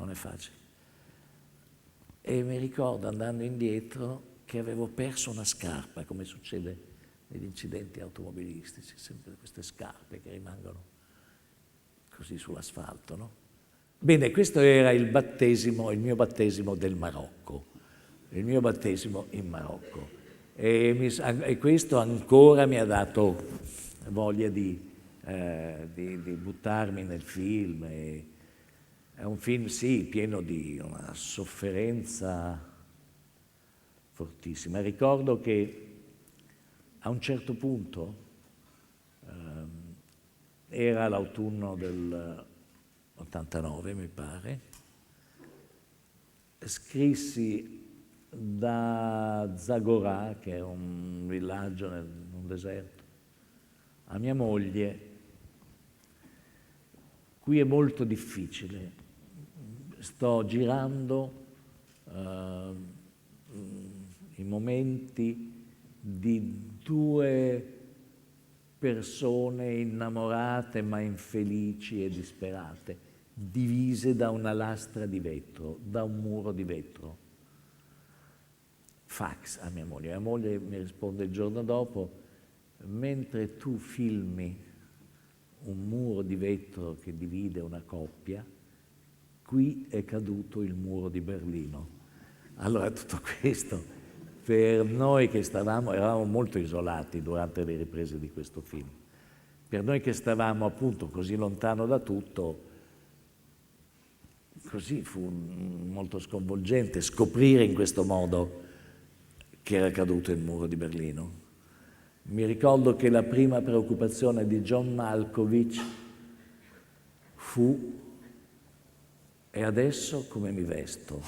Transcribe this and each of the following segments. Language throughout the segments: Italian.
non è facile. E mi ricordo andando indietro che avevo perso una scarpa, come succede negli incidenti automobilistici, sempre queste scarpe che rimangono così sull'asfalto, no? Bene, questo era il mio battesimo del Marocco, il mio battesimo in Marocco. E questo ancora mi ha dato voglia di buttarmi nel film. È un film, sì, pieno di una sofferenza fortissima. Ricordo che a un certo punto, era l'autunno del 89, mi pare, scrissi da Zagorà, che è un villaggio in un deserto, a mia moglie: qui è molto difficile, sto girando i momenti di due persone innamorate ma infelici e disperate, divise da una lastra di vetro, da un muro di vetro. Fax a mia moglie. Mia moglie mi risponde il giorno dopo: mentre tu filmi un muro di vetro che divide una coppia, qui è caduto il muro di Berlino. Allora tutto questo, per noi che eravamo molto isolati durante le riprese di questo film, per noi che stavamo appunto così lontano da tutto, così fu molto sconvolgente scoprire in questo modo che era caduto il muro di Berlino. Mi ricordo che la prima preoccupazione di John Malkovich fu: e adesso come mi vesto?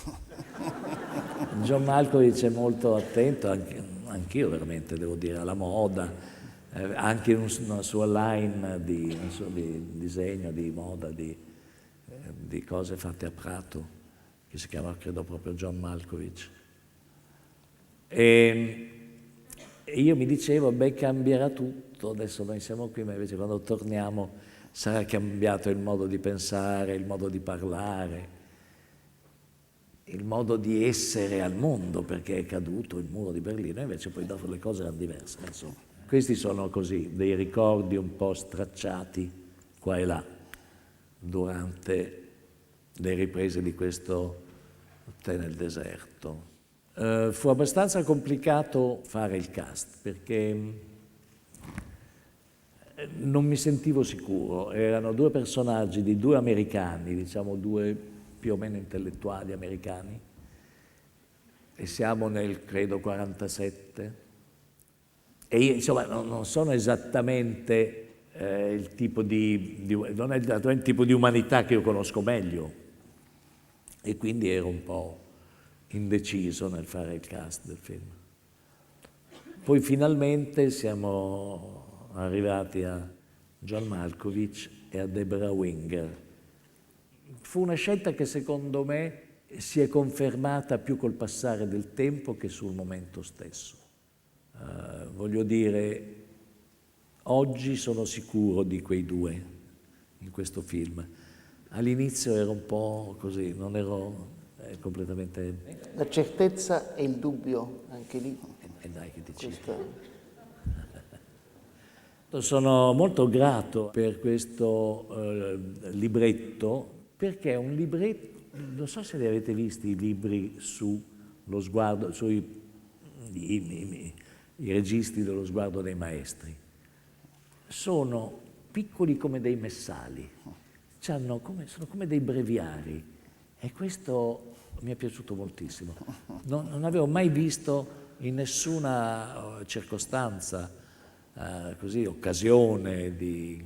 John Malkovich è molto attento, anch'io veramente devo dire, alla moda, anche in una sua line di disegno, di moda, di cose fatte a Prato, che si chiama credo proprio John Malkovich. E io mi dicevo: beh, cambierà tutto, adesso noi siamo qui, ma invece quando torniamo sarà cambiato il modo di pensare, il modo di parlare, il modo di essere al mondo, perché è caduto il muro di Berlino, e invece poi dopo le cose erano diverse. Insomma, questi sono così dei ricordi un po' stracciati qua e là durante le riprese di questo Tè nel deserto. Fu abbastanza complicato fare il cast, perché non mi sentivo sicuro. Erano due personaggi di due americani, diciamo due più o meno intellettuali americani, e siamo nel, credo, 47. E io, insomma, non sono esattamente il tipo non è il tipo di umanità che io conosco meglio, e quindi ero un po' indeciso nel fare il cast del film. Poi finalmente siamo arrivati a John Malkovich e a Deborah Winger. Fu una scelta che secondo me si è confermata più col passare del tempo che sul momento stesso. Voglio dire, oggi sono sicuro di quei due in questo film. All'inizio ero un po' così, non ero completamente... La certezza e il dubbio, anche lì. E dai che dici. Sono molto grato per questo libretto, perché è un libretto, non so se li avete visti i libri sullo sguardo, i registi dello sguardo dei maestri. Sono piccoli come dei messali, sono come dei breviari, e questo mi è piaciuto moltissimo. Non avevo mai visto in nessuna circostanza, così, occasione di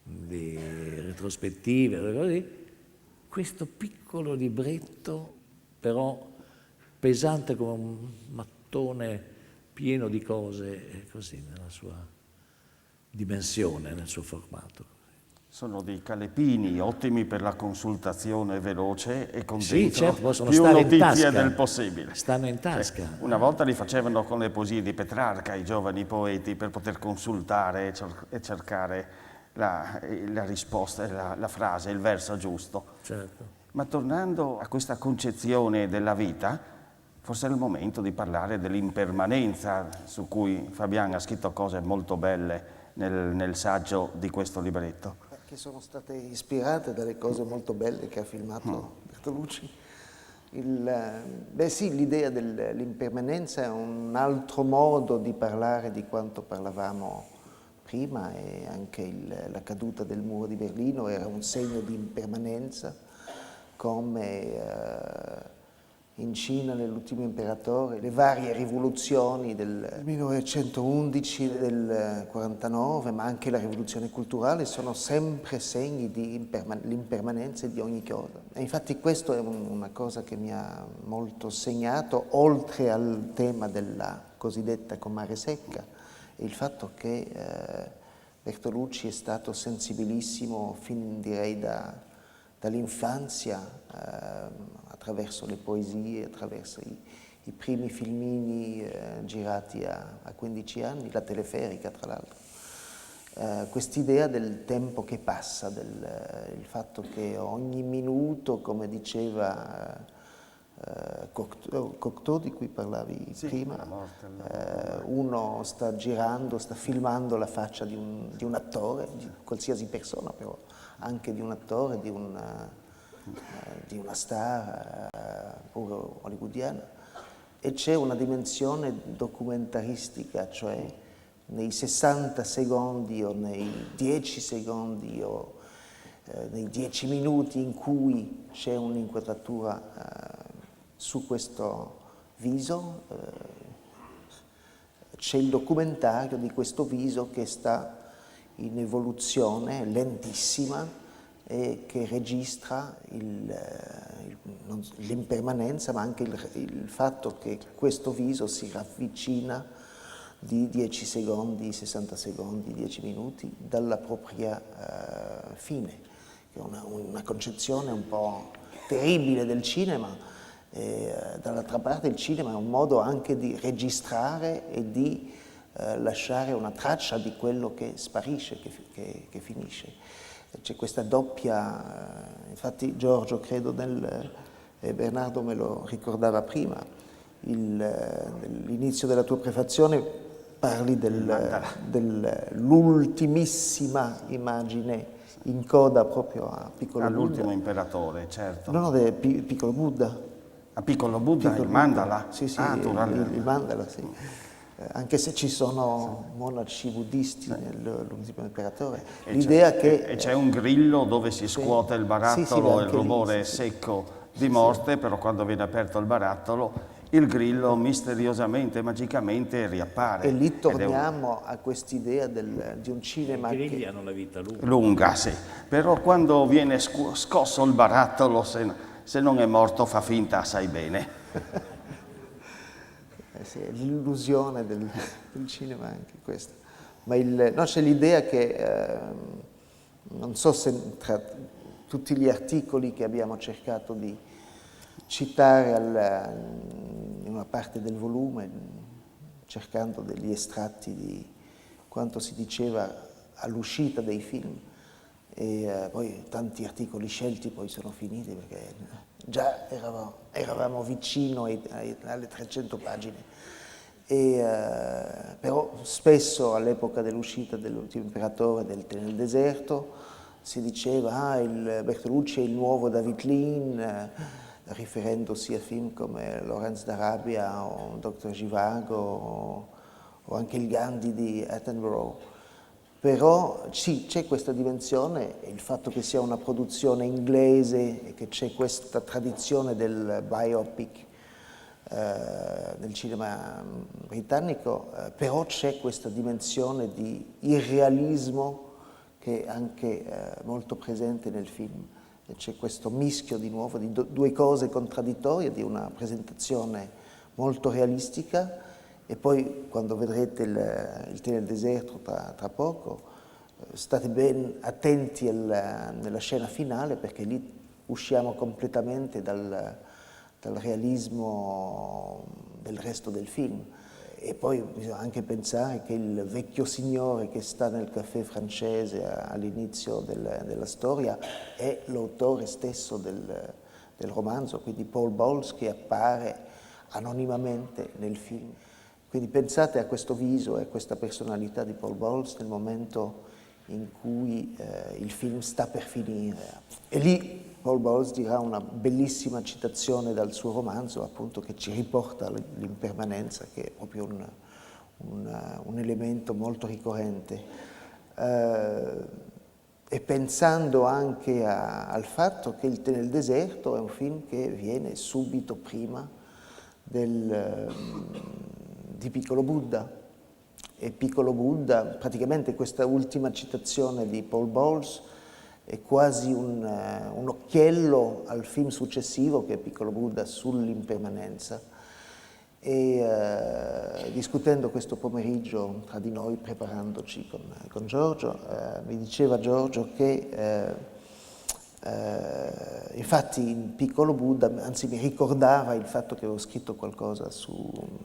retrospettive, così, questo piccolo libretto, però pesante come un mattone pieno di cose, così, nella sua dimensione, nel suo formato. Sono dei calepini ottimi per la consultazione veloce e con Sì, dentro certo, possono più stare in notizie tasca. del possibile. Stanno in tasca. Una volta li facevano con le poesie di Petrarca, i giovani poeti, per poter consultare e cercare la risposta, la frase, il verso giusto. Certo. Ma tornando a questa concezione della vita, forse è il momento di parlare dell'impermanenza, su cui Fabian ha scritto cose molto belle nel saggio di questo libretto. Che sono state ispirate dalle cose molto belle che ha filmato Bertolucci. Beh sì, l'idea dell'impermanenza è un altro modo di parlare di quanto parlavamo prima, e anche la caduta del muro di Berlino era un segno di impermanenza, come in Cina nell'ultimo imperatore, le varie rivoluzioni del 1911, del 49, ma anche la rivoluzione culturale sono sempre segni di l'impermanenza di ogni cosa. E infatti questo è una cosa che mi ha molto segnato, oltre al tema della cosiddetta comare secca, il fatto che Bertolucci è stato sensibilissimo fin direi dall'infanzia, attraverso le poesie, attraverso i primi filmini girati a 15 anni, la teleferica tra l'altro. Quest'idea del tempo che passa, il fatto che ogni minuto, come diceva Cocteau, di cui parlavi prima, uno sta girando, sta filmando la faccia di un attore, di qualsiasi persona però, anche di un attore, di una star pure hollywoodiana, e c'è una dimensione documentaristica, cioè nei 60 secondi o nei 10 secondi o nei 10 minuti in cui c'è un'inquadratura su questo viso, c'è il documentario di questo viso che sta in evoluzione lentissima e che registra l'impermanenza, ma anche il fatto che questo viso si ravvicina di 10 secondi, 60 secondi, 10 minuti dalla propria fine, che è una concezione un po' terribile del cinema. Dall'altra parte il cinema è un modo anche di registrare e di lasciare una traccia di quello che sparisce, che finisce. C'è questa doppia, infatti Giorgio credo e Bernardo me lo ricordava prima, l'inizio della tua prefazione parli dell'ultimissima immagine in coda proprio a Piccolo Buddha. All'ultimo imperatore, certo. No, Piccolo Buddha. A Piccolo Buddha, il mandala? Sì, sì, Ah, il mandala, sì. Anche se ci sono monaci buddisti nell'ultimo imperatore. L'idea che... E c'è un grillo dove si scuote il barattolo e il rumore secco di morte, però quando viene aperto il barattolo il grillo misteriosamente, magicamente riappare. E lì torniamo a quest'idea di un cinema I grilli hanno la vita lunga. Lunga, sì. Però quando viene scosso il barattolo, se non è morto fa finta assai bene. Sì, l'illusione del cinema è anche questa. Ma no, c'è l'idea che, non so se tra tutti gli articoli che abbiamo cercato di citare in una parte del volume, cercando degli estratti di quanto si diceva all'uscita dei film, e poi tanti articoli scelti poi sono finiti perché già eravamo vicino alle 300 pagine. Però spesso all'epoca dell'uscita dell'ultimo imperatore nel deserto si diceva Bertolucci è il nuovo David Lean, riferendosi a film come Lawrence d'Arabia o Dr. Zhivago o anche il Gandhi di Attenborough. Però sì, c'è questa dimensione, il fatto che sia una produzione inglese e che c'è questa tradizione del biopic nel cinema britannico, però c'è questa dimensione di irrealismo che è anche molto presente nel film. E c'è questo mischio di nuovo di due cose contraddittorie, di una presentazione molto realistica, e poi quando vedrete il tè nel deserto tra poco, state ben attenti nella scena finale, perché lì usciamo completamente dal realismo del resto del film. E poi bisogna anche pensare che il vecchio signore che sta nel caffè francese all'inizio della storia è l'autore stesso del romanzo, quindi Paul Bowles che appare anonimamente nel film. Quindi pensate a questo viso e a questa personalità di Paul Bowles nel momento in cui il film sta per finire. E lì Paul Bowles dirà una bellissima citazione dal suo romanzo, appunto, che ci riporta all'impermanenza, che è proprio un elemento molto ricorrente. E pensando anche al fatto che Il tè nel deserto è un film che viene subito prima di Piccolo Buddha. E Piccolo Buddha, praticamente questa ultima citazione di Paul Bowles è quasi un occhiello al film successivo che è Piccolo Buddha sull'impermanenza. E discutendo questo pomeriggio tra di noi, preparandoci con Giorgio, mi diceva Giorgio che infatti in Piccolo Buddha, anzi mi ricordava il fatto che avevo scritto qualcosa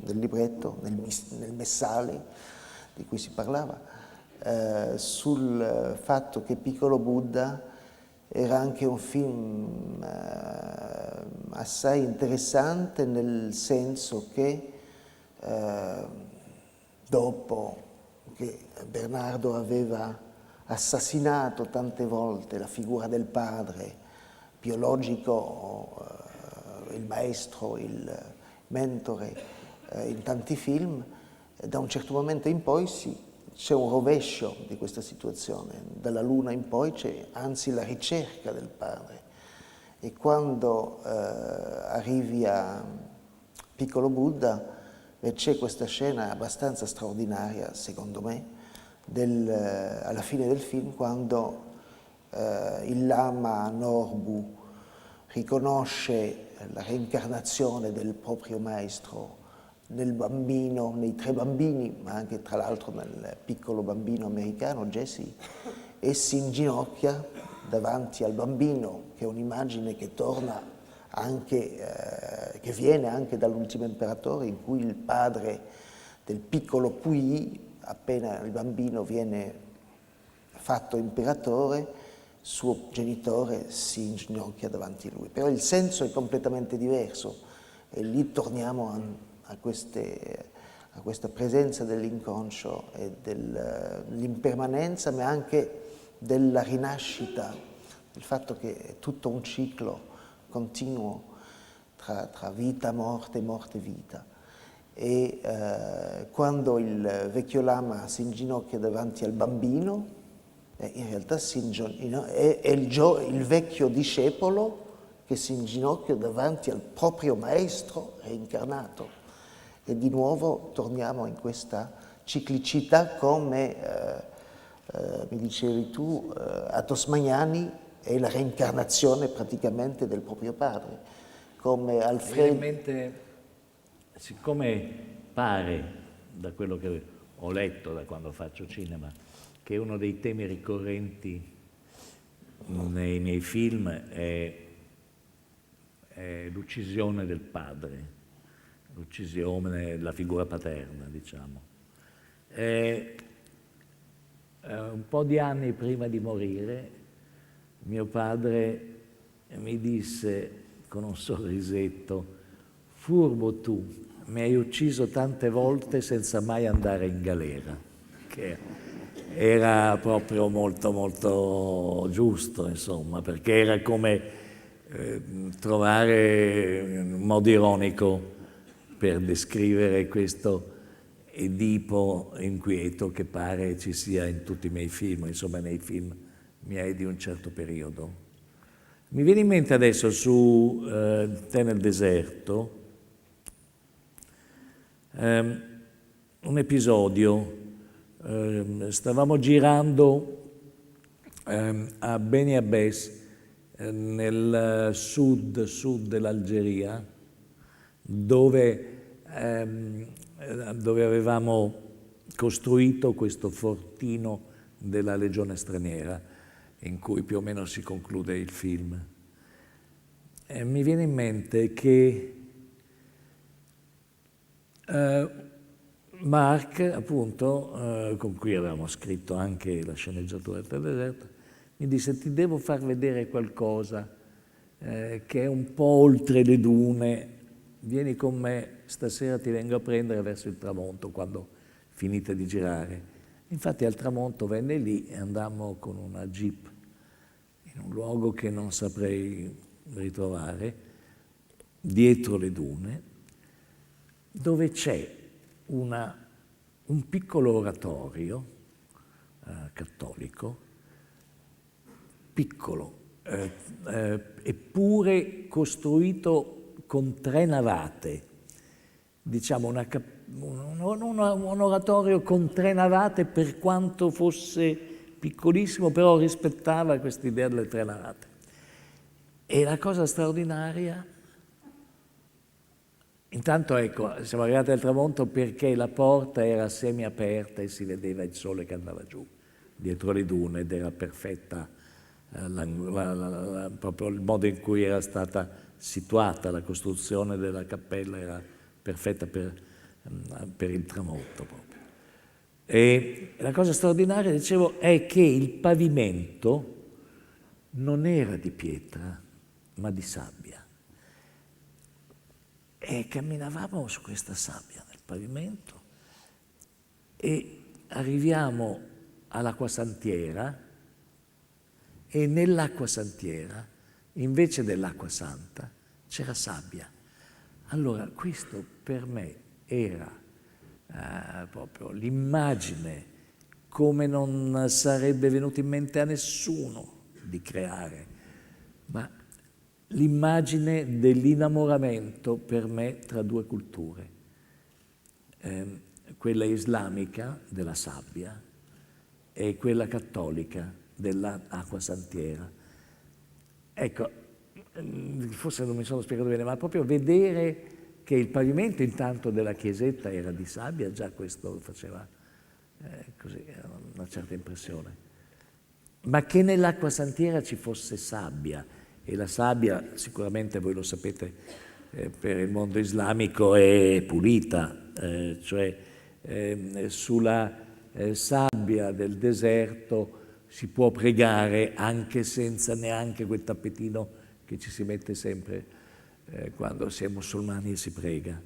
nel libretto, nel messale di cui si parlava, sul fatto che Piccolo Buddha era anche un film assai interessante, nel senso che dopo che Bernardo aveva assassinato tante volte la figura del padre biologico, il maestro, il mentore, in tanti film, da un certo momento in poi c'è un rovescio di questa situazione. Dalla Luna in poi c'è anzi la ricerca del padre. E quando arrivi a Piccolo Buddha c'è questa scena abbastanza straordinaria, secondo me, alla fine del film, quando il lama Norbu riconosce la reincarnazione del proprio maestro nel bambino, nei tre bambini, ma anche tra l'altro nel piccolo bambino americano, Jesse, e si inginocchia davanti al bambino, che è un'immagine che torna anche, che viene anche dall'Ultimo Imperatore, in cui il padre del piccolo Puyi, appena il bambino viene fatto imperatore, suo genitore si inginocchia davanti a lui. Però il senso è completamente diverso e lì torniamo a questa presenza dell'inconscio e dell'impermanenza, ma anche della rinascita, il fatto che è tutto un ciclo continuo tra vita, morte, vita. E quando il vecchio lama si inginocchia davanti al bambino, in realtà è il vecchio discepolo che si inginocchia davanti al proprio maestro reincarnato. E di nuovo torniamo in questa ciclicità, come mi dicevi tu, Athos Magnani è la reincarnazione praticamente del proprio padre, come Alfredo. Siccome pare, da quello che ho letto da quando faccio cinema, che uno dei temi ricorrenti nei miei film è l'uccisione del padre, l'uccisione della figura paterna, diciamo. Un po' di anni prima di morire, mio padre mi disse con un sorrisetto: "Furbo tu, mi hai ucciso tante volte senza mai andare in galera", che era proprio molto molto giusto, insomma, perché era come trovare un modo ironico per descrivere questo Edipo inquieto che pare ci sia in tutti i miei film, insomma nei film miei di un certo periodo. Mi viene in mente adesso su Tè nel deserto un episodio. Stavamo girando a Beni Abbès, nel sud dell'Algeria, dove avevamo costruito questo fortino della Legione Straniera, in cui più o meno si conclude il film. Mi viene in mente che Marc, appunto, con cui avevamo scritto anche la sceneggiatura del deserto, mi disse: "Ti devo far vedere qualcosa che è un po' oltre le dune. Vieni con me, stasera ti vengo a prendere verso il tramonto, quando finite di girare. Infatti al tramonto venne lì e andammo con una jeep in un luogo che non saprei ritrovare, dietro le dune, dove c'è un piccolo oratorio cattolico, piccolo, eppure costruito con 3 navate, diciamo un oratorio con 3 navate, per quanto fosse piccolissimo, però rispettava quest'idea delle 3 navate. E la cosa straordinaria, intanto ecco, siamo arrivati al tramonto perché la porta era semiaperta e si vedeva il sole che andava giù dietro le dune ed era perfetta, proprio il modo in cui era stata situata la costruzione della cappella era perfetta per il tramonto proprio. E la cosa straordinaria, dicevo, è che il pavimento non era di pietra, ma di sabbia. E camminavamo su questa sabbia nel pavimento e arriviamo all'acquasantiera, e nell'acqua santiera, invece dell'acqua santa, c'era sabbia. Allora questo per me era proprio l'immagine, come non sarebbe venuto in mente a nessuno di creare, ma l'immagine dell'innamoramento per me tra 2 culture, quella islamica della sabbia e quella cattolica dell'acqua santiera. Ecco, forse non mi sono spiegato bene, ma proprio vedere che il pavimento intanto della chiesetta era di sabbia, già questo faceva così, una certa impressione, ma che nell'acqua santiera ci fosse sabbia, e la sabbia, sicuramente voi lo sapete, per il mondo islamico è pulita, cioè sulla sabbia del deserto si può pregare anche senza neanche quel tappetino che ci si mette sempre quando si è musulmani e si prega,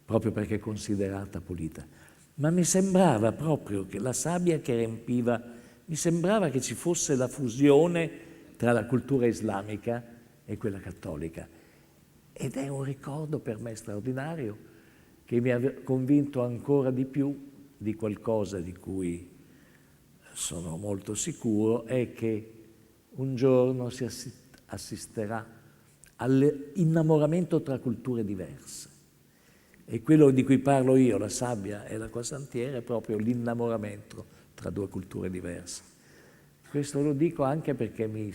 proprio perché è considerata pulita. Ma mi sembrava proprio che la sabbia che riempiva, mi sembrava che ci fosse la fusione tra la cultura islamica e quella cattolica. Ed è un ricordo per me straordinario che mi ha convinto ancora di più di qualcosa di cui sono molto sicuro, è che un giorno si assisterà all'innamoramento tra culture diverse. E quello di cui parlo io, la sabbia e l'acquasantiera, è proprio l'innamoramento tra 2 culture diverse. Questo lo dico anche perché mi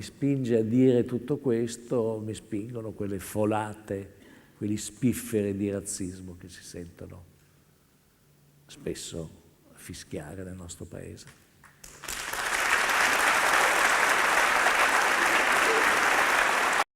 spinge a dire tutto questo, mi spingono quelle folate, quegli spifferi di razzismo che si sentono spesso fischiare nel nostro paese.